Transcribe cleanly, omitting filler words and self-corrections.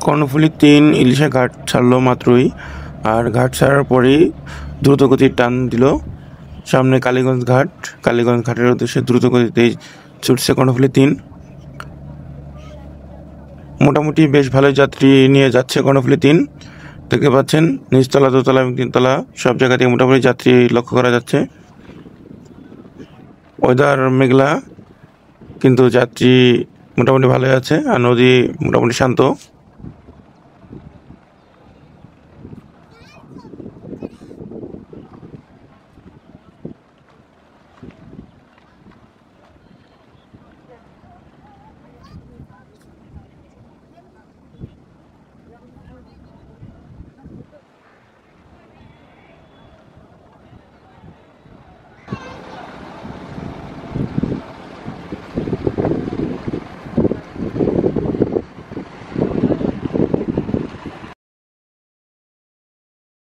কর্ণফুলী ৩ ইলিশা ঘাট ছাড়লো মাত্রই, আর ঘাট ছাড়ার পরেই দ্রুতগতির টান দিল সামনে কালীগঞ্জ ঘাট। কালীগঞ্জ ঘাটের উদ্দেশ্যে দ্রুতগতিতেই ছুটছে কর্ণফুলী ৩। মোটামুটি বেশ ভালোই যাত্রী নিয়ে যাচ্ছে কর্ণফুলী ৩। দেখতে পাচ্ছেন নিচতলা, দোতলা এবং তিনতলা সব জায়গা থেকে মোটামুটি যাত্রী লক্ষ্য করা যাচ্ছে। ওয়েদার মেঘলা, কিন্তু যাত্রী মোটামুটি ভালোই আছে, আর নদী মোটামুটি শান্ত।